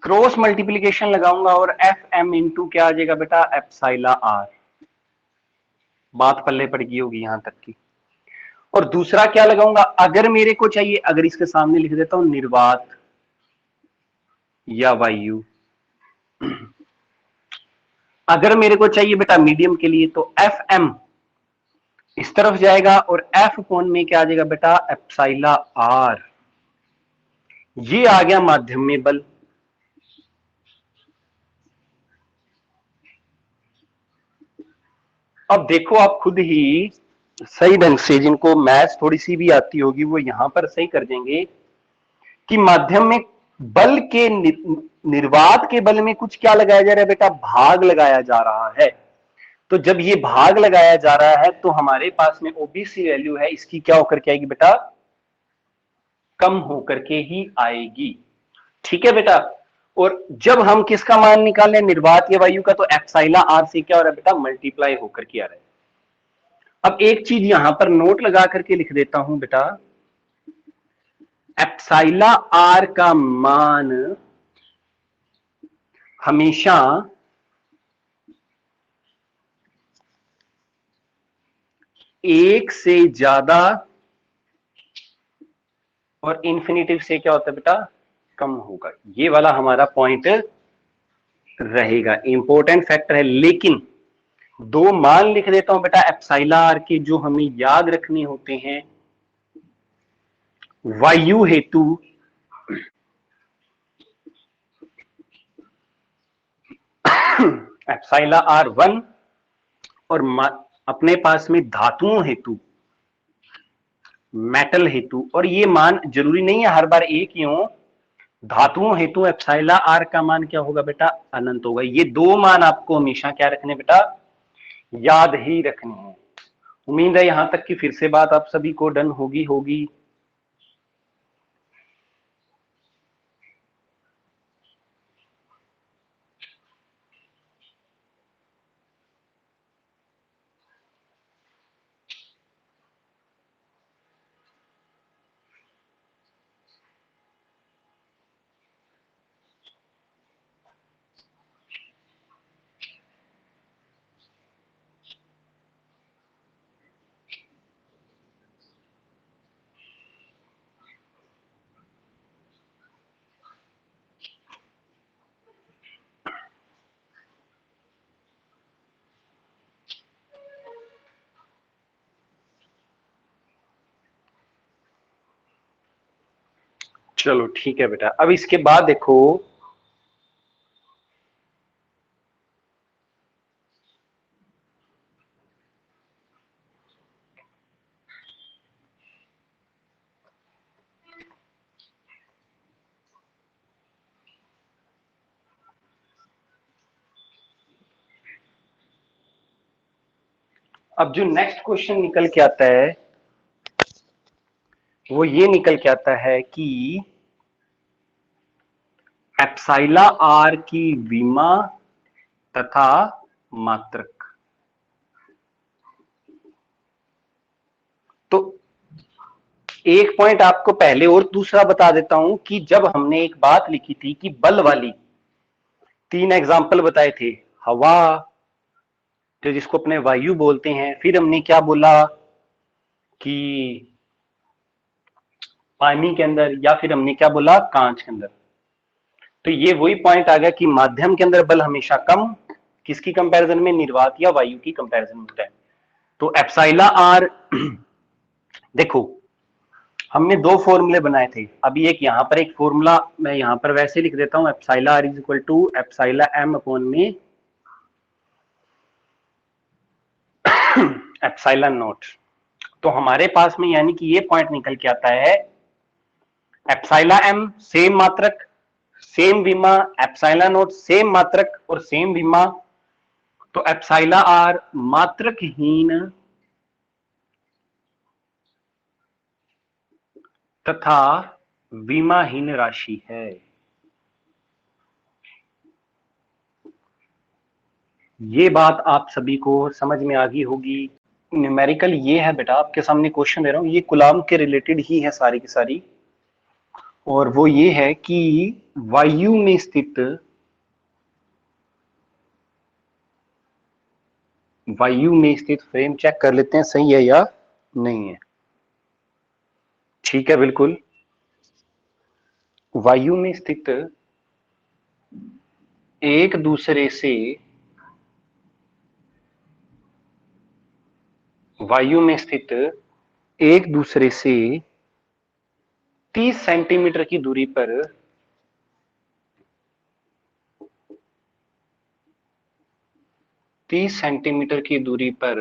क्रॉस मल्टीप्लीकेशन लगाऊंगा और एफ एम इंटू क्या आ जाएगा बेटा? Epsilon R. बात पल्ले पड़ गई होगी यहां तक की। और दूसरा क्या लगाऊंगा? अगर मेरे को चाहिए, अगर इसके सामने लिख देता हूं निर्वात या वायु, अगर मेरे को चाहिए बेटा मीडियम के लिए, तो एफ एम इस तरफ जाएगा और एफ अपॉन में क्या आ जाएगा बेटा? Epsilon R. ये आ गया माध्यम में बल। अब देखो आप खुद ही सही ढंग से, जिनको मैथ्स थोड़ी सी भी आती होगी वो यहां पर सही कर देंगे कि माध्यम में बल के निर्वात के बल में कुछ क्या लगाया जा रहा है बेटा? भाग लगाया जा रहा है। तो जब ये भाग लगाया जा रहा है तो हमारे पास में ओबीसी वैल्यू है, इसकी क्या होकर के आएगी बेटा? कम होकर के ही आएगी। ठीक है बेटा। और जब हम किसका मान निकालें निर्वात या वायु का, तो एप्सिला आर से क्या हो रहा है बेटा? मल्टीप्लाई होकर के आ रहा है। अब एक चीज यहां पर नोट लगा करके लिख देता हूं बेटा, एप्सिला आर का मान हमेशा एक से ज्यादा और इंफिनिटिव से क्या होता है बेटा? कम होगा। ये वाला हमारा पॉइंट रहेगा, इंपॉर्टेंट फैक्टर है। लेकिन दो मान लिख देता हूं बेटा एप्सिला आर के, जो हमें याद रखने होते हैं। वायु हेतु एप्सिला आर 1 और अपने पास में धातुओं हेतु, मेटल हेतु, और ये मान जरूरी नहीं है हर बार एक ही हो। धातुओं हेतु एप्सिला आर का मान क्या होगा बेटा? अनंत होगा। ये दो मान आपको हमेशा क्या रखने बेटा? याद ही रखनी है। उम्मीद है यहां तक कि फिर से बात आप सभी को डन होगी। चलो ठीक है बेटा। अब इसके बाद देखो, अब जो नेक्स्ट क्वेश्चन निकल के आता है वो ये निकल के आता है कि एप्सिला आर की विमा तथा मात्रक। तो एक पॉइंट आपको पहले और दूसरा बता देता हूं कि जब हमने एक बात लिखी थी कि बल वाली 3 एग्जाम्पल बताए थे, हवा, तो जिसको अपने वायु बोलते हैं, फिर हमने क्या बोला कि पानी के अंदर, या फिर हमने क्या बोला? कांच के अंदर। तो ये वही पॉइंट आ गया कि माध्यम के अंदर बल हमेशा कम, किसकी कंपैरिजन में? निर्वात या वायु की कंपैरिजन में होता है। तो एप्सिला आर देखो, हमने दो फॉर्मूले बनाए थे। अभी एक यहां पर एक फॉर्मूला मैं यहां पर वैसे लिख देता हूं, epsilon R is equal to epsilon M upon में एप्सिलॉन नॉट। तो हमारे पास में यानी कि ये पॉइंट निकल के आता है, एप्सिला एम सेम मात्रक सेम विमा, एप्सिलॉन नॉट सेम मात्रक और सेम विमा। तो एप्सिला आर मात्रकहीन तथा विमाहीन राशि है। ये बात आप सभी को समझ में आ गई होगी। न्यूमेरिकल ये है बेटा, आपके सामने क्वेश्चन दे रहा हूं, ये कूलाम के रिलेटेड ही है सारी की सारी, और वो ये है कि वायु में स्थित फ्रेम चेक कर लेते हैं सही है या नहीं है। ठीक है, बिल्कुल। वायु में स्थित एक दूसरे से वायु में स्थित एक दूसरे से 30 सेंटीमीटर की दूरी पर 30 सेंटीमीटर की दूरी पर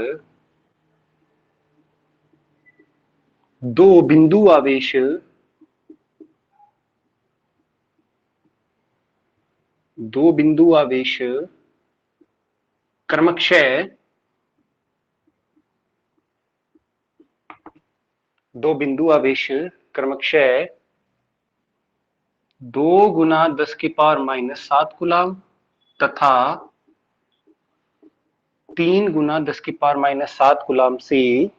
दो बिंदु आवेश क्रमशः क्रमशः 2 गुना 10⁻⁷ कूलाम तथा 3 गुना 10⁻⁷ कूलाम से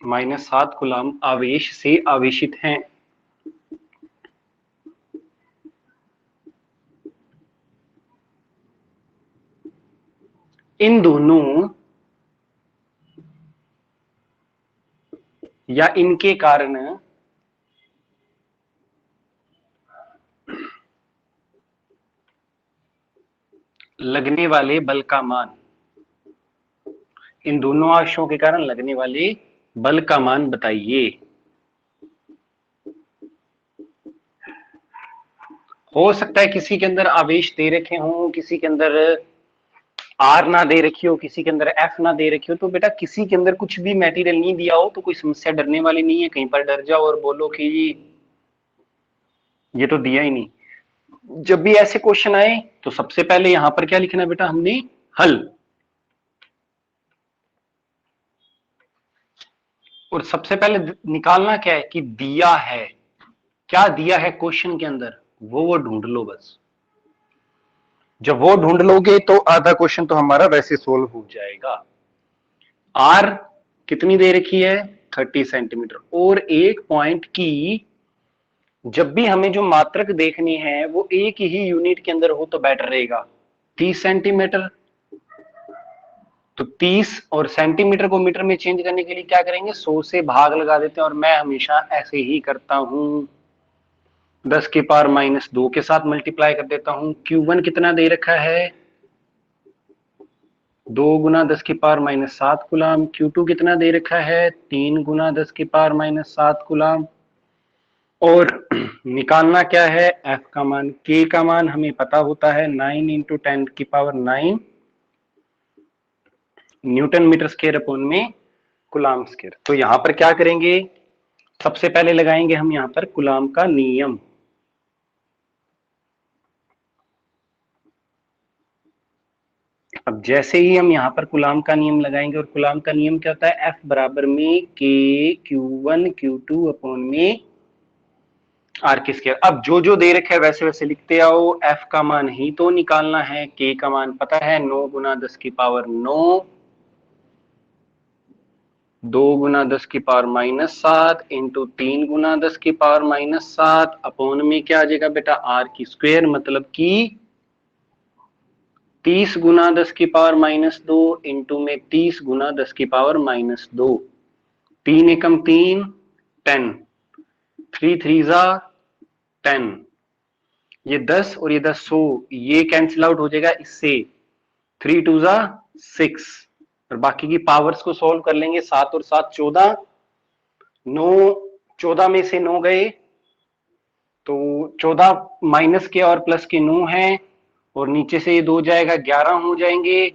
-7 कूलाम आवेश से आवेशित हैं। इन दोनों या इनके कारण लगने वाले बल का मान, इन दोनों आवेशों के कारण लगने वाले बल का मान बताइए। हो सकता है किसी के अंदर आवेश दे रखे हों, किसी के अंदर आर ना दे रखी हो, किसी के अंदर एफ ना दे रखी हो, तो बेटा किसी के अंदर कुछ भी मटेरियल नहीं दिया हो तो कोई समस्या डरने वाली नहीं है। कहीं पर डर जाओ और बोलो कि ये तो दिया ही नहीं। जब भी ऐसे क्वेश्चन आए तो सबसे पहले यहां पर क्या लिखना है बेटा, हमने हल, और सबसे पहले निकालना क्या है कि दिया है, क्या दिया है क्वेश्चन के अंदर, वो ढूंढ लो बस। जब वो ढूंढ लोगे तो आधा क्वेश्चन तो हमारा वैसे सोल्व हो जाएगा। आर कितनी दे रखी है, 30 सेंटीमीटर, और एक पॉइंट की जब भी हमें जो मात्रक देखनी है वो एक ही यूनिट के अंदर हो तो बेटर रहेगा। 30 सेंटीमीटर, तो 30 और सेंटीमीटर को मीटर में चेंज करने के लिए क्या करेंगे, 100 से भाग लगा देते हैं, और मैं हमेशा ऐसे ही करता हूं, 10⁻⁻2 के साथ मल्टीप्लाई कर देता हूं। Q1 कितना दे रखा है, 2 गुना 10⁻⁷ कूलाम। Q2 कितना दे रखा है, 3 गुना 10⁻⁷ कूलाम। और निकालना क्या है, F का मान। K का मान हमें पता होता है 9 × 10⁹ न्यूटन मीटर स्क्वायर अपॉन में कूलाम स्क्वायर। तो यहां पर क्या करेंगे, सबसे पहले लगाएंगे हम यहां पर कूलाम का नियम। अब जैसे ही हम यहां पर कूलाम का नियम लगाएंगे, और कूलाम का नियम क्या होता है, F बराबर में K Q1 Q2 अपॉन में आर के स्क्वायर। अब जो जो दे रखे है वैसे वैसे लिखते आओ। F का मान ही तो निकालना है, K का मान पता है 9 गुना 10⁹ 2 गुना 10⁻⁷ इंटू 3 गुना 10⁻⁷ अपॉन में क्या आ जाएगा बेटा, आर की स्क्वायर, मतलब कि 30 गुना 10⁻⁻2 इंटू में 30 गुना 10⁻⁻2। 3 एकम 3, 10, 3 3 जा 10, ये 10 और ये 10 100, ये कैंसिल आउट हो जाएगा इससे, 3 2 जा 6, और बाकी की पावर्स को सॉल्व कर लेंगे। 7 और 7 14, 9, 14 में से 9 गए तो 14 माइनस के और प्लस के 9 है, और नीचे से ये 2 जाएगा 11 हो जाएंगे।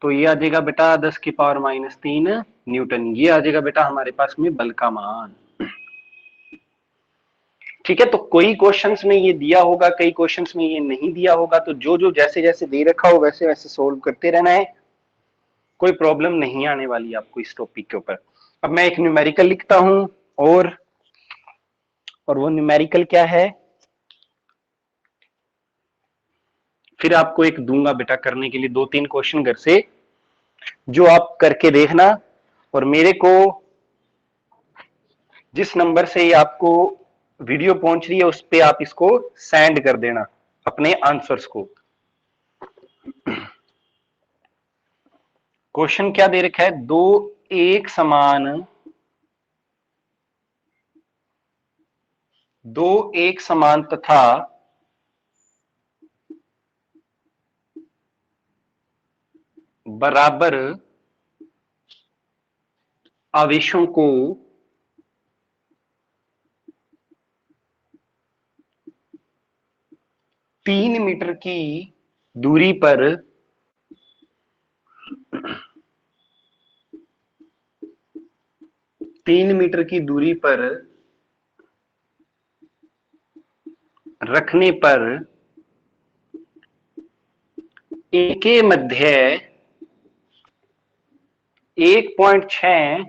तो ये आ जाएगा बेटा 10⁻³ न्यूटन। ये आ जाएगा बेटा हमारे पास में बल का मान। ठीक है, तो कोई क्वेश्चंस में ये दिया होगा, कई क्वेश्चंस में ये नहीं दिया होगा, तो जो जो जैसे जैसे दे रखा हो वैसे वैसे सोल्व करते रहना है, कोई प्रॉब्लम नहीं आने वाली आपको इस टॉपिक के ऊपर। अब मैं एक न्यूमेरिकल लिखता हूं, और वो न्यूमेरिकल क्या है फिर आपको एक दूंगा बेटा करने के लिए, 2-3 क्वेश्चन घर से, जो आप करके देखना, और मेरे को जिस नंबर से ये आपको वीडियो पहुंच रही है उस पे आप इसको सेंड कर देना अपने आंसर्स को। क्वेश्चन क्या दे रखा है, दो एक समान तथा बराबर आवेशों को 3 मीटर की दूरी पर रखने पर इनके मध्य 1.6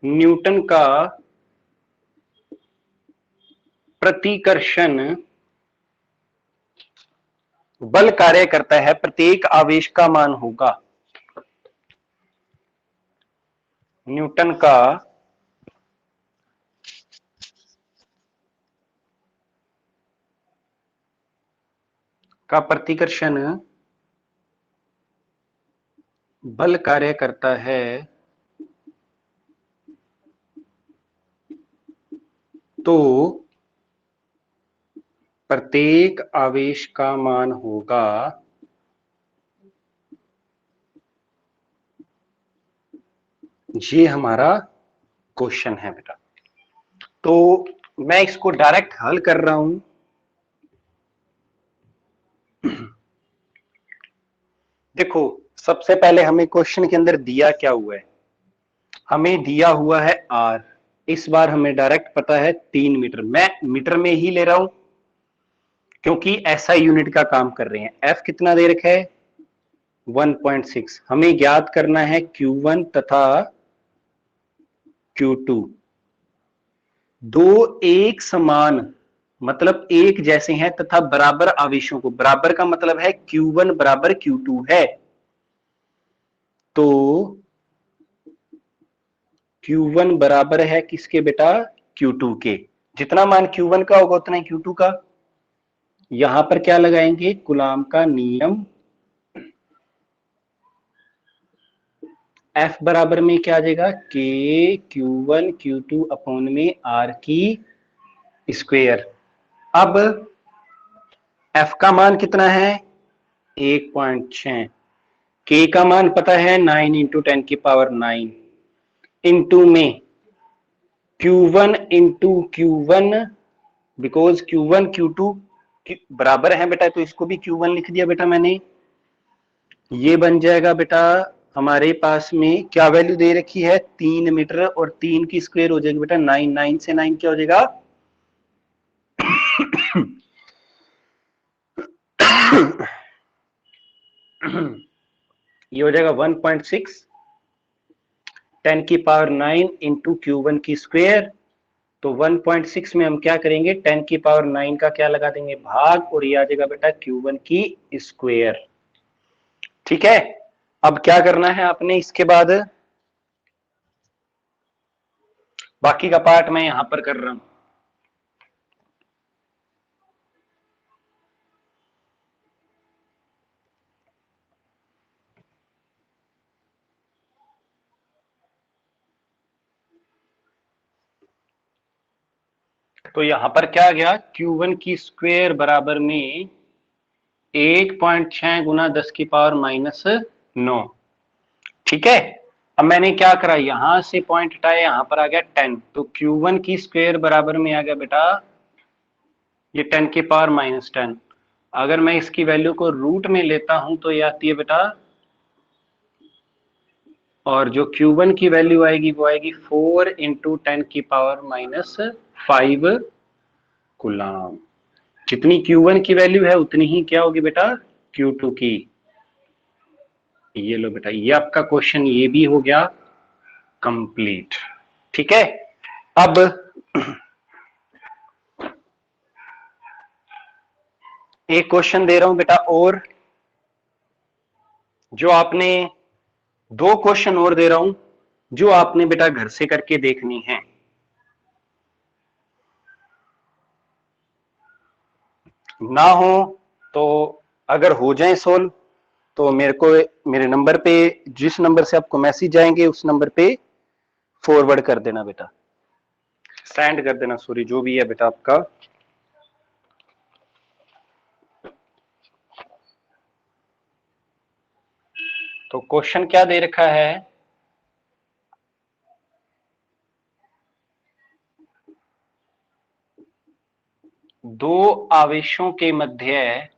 न्यूटन का प्रतिकर्षण बल कार्य करता है, प्रत्येक आवेश का मान होगा न्यूटन का प्रतिकर्षण बल कार्य करता है तो प्रत्येक आवेश का मान होगा ये हमारा क्वेश्चन है बेटा। तो मैं इसको डायरेक्ट हल कर रहा हूं। देखो, सबसे पहले हमें क्वेश्चन के अंदर दिया क्या हुआ है, हमें दिया हुआ है आर, इस बार हमें डायरेक्ट पता है 3 मीटर, मैं मीटर में ही ले रहा हूं क्योंकि एसआई यूनिट का काम कर रहे हैं। एफ कितना दे रखा है 1.6, हमें ज्ञात करना है Q1 तथा Q2। दो एक समान मतलब एक जैसे हैं तथा बराबर आवेशों को, बराबर का मतलब है Q1 बराबर Q2 है, तो Q1 बराबर है किसके बेटा Q2 के, जितना मान Q1 का होगा उतना ही Q2 का। यहां पर क्या लगाएंगे, कूलाम का नियम, F बराबर में क्या आ जाएगा K Q1 Q2 अपॉन में R की स्क्वायर। अब F का मान कितना है 1.6, K का मान पता है 9 इंटू 10 की पावर 9 इंटू में Q1 into Q1, because Q1 Q2 बराबर है बेटा, तो इसको भी Q1 लिख दिया बेटा मैंने। ये बन जाएगा बेटा, हमारे पास में क्या वैल्यू दे रखी है 3 मीटर, और 3 की स्क्वायर हो जाएगी बेटा 9, 9 से 9 क्या हो जाएगा ये हो जाएगा 1.6, 10 की पावर 9 इंटू Q1 की स्क्वायर। तो 1.6 में हम क्या करेंगे 10 की पावर 9 का क्या लगा देंगे भाग, और ये आ जाएगा बेटा Q1 की स्क्वायर। ठीक है, अब क्या करना है आपने इसके बाद, बाकी का पार्ट मैं यहां पर कर रहा हूं। तो यहां पर क्या आ गया Q1 की स्क्वायर बराबर में 1.6 गुना 10 की पावर -9। ठीक है, अब मैंने क्या करा, यहां से पॉइंट हटाया, यहां पर आ गया 10, तो Q1 की स्क्वायर बराबर में आ गया बेटा ये 10 की पावर -10। अगर मैं इसकी वैल्यू को रूट में लेता हूं तो ये आती है बेटा, और जो Q1 की वैल्यू आएगी वो आएगी 4 इंटू 10 की पावर 5 कूलम। जितनी Q1 की वैल्यू है उतनी ही क्या होगी बेटा, Q2 की। ये लो बेटा, ये आपका क्वेश्चन ये भी हो गया कंप्लीट। ठीक है, अब एक क्वेश्चन दे रहा हूं बेटा, और जो आपने 2 क्वेश्चन और दे रहा हूं, जो आपने बेटा घर से करके देखनी है। ना हो तो, अगर हो जाए सोल्व, तो मेरे को, मेरे नंबर पे, जिस नंबर से आपको मैसेज आएंगे उस नंबर पे फॉरवर्ड कर देना बेटा, सेंड कर देना, सॉरी, जो भी है बेटा आपका। तो क्वेश्चन क्या दे रखा है, दो आवेशों के मध्य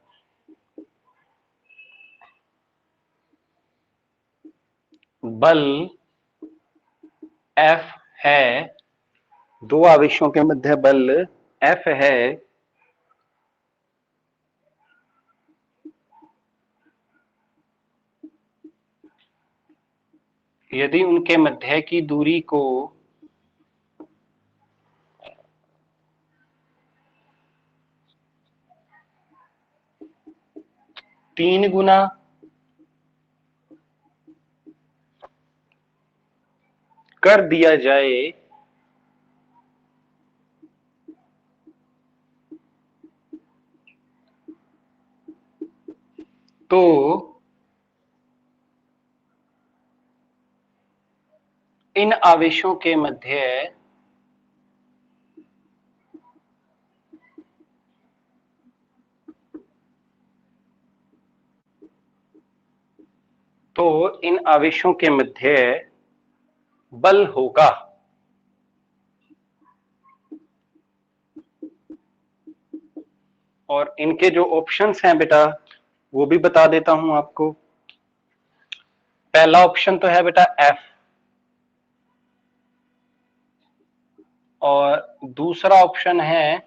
बल F है, दो आवेशों के मध्य बल F है, यदि उनके मध्य की दूरी को 3 गुना कर दिया जाए तो इन आवेशों के मध्य इन आवेशों के मध्य बल होगा। और इनके जो ऑप्शंस हैं बेटा, वो भी बता देता हूं आपको। पहला ऑप्शन तो है बेटा F, और दूसरा ऑप्शन है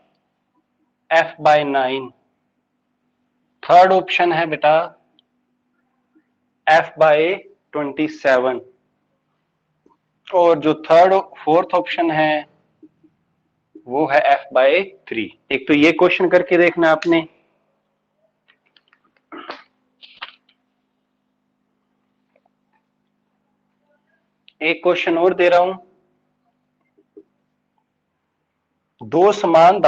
F/9, थर्ड ऑप्शन है बेटा F/27, और जो फोर्थ ऑप्शन है वो है F/3। एक तो ये क्वेश्चन करके देखना आपने। एक क्वेश्चन और दे रहा हूं, दो समान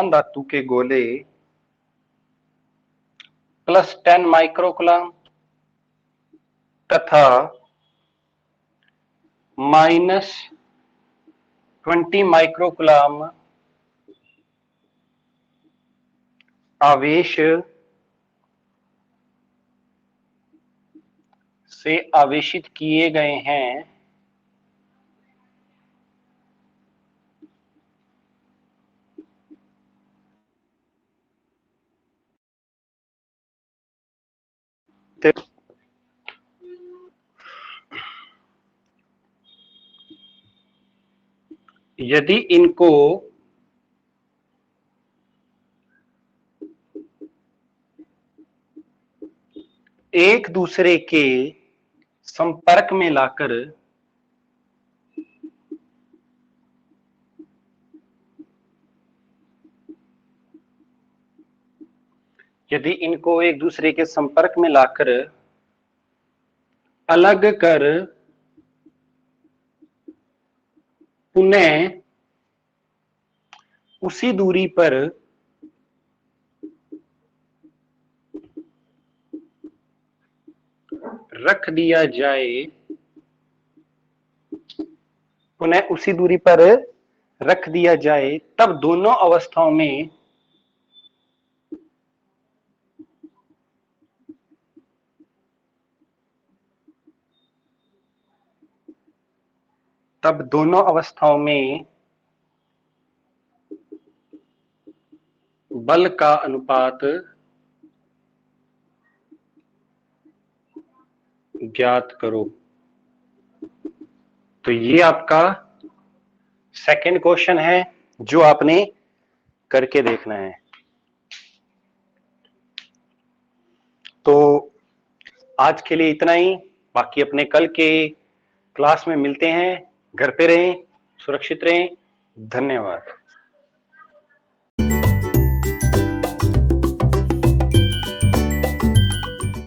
धातु के गोले +10 माइक्रोकूलम तथा -20 माइक्रोकूलम आवेश से आवेशित किए गए हैं, यदि इनको एक दूसरे के संपर्क में लाकर एक दूसरे के संपर्क में लाकर अलग कर पुनः उसी दूरी पर रख दिया जाए, पुनः उसी दूरी पर रख दिया जाए, तब दोनों अवस्थाओं में बल का अनुपात ज्ञात करो। तो ये आपका सेकंड क्वेश्चन है जो आपने करके देखना है। तो आज के लिए इतना ही, बाकी अपने कल के क्लास में मिलते हैं। घर पे रहें, सुरक्षित रहें। धन्यवाद।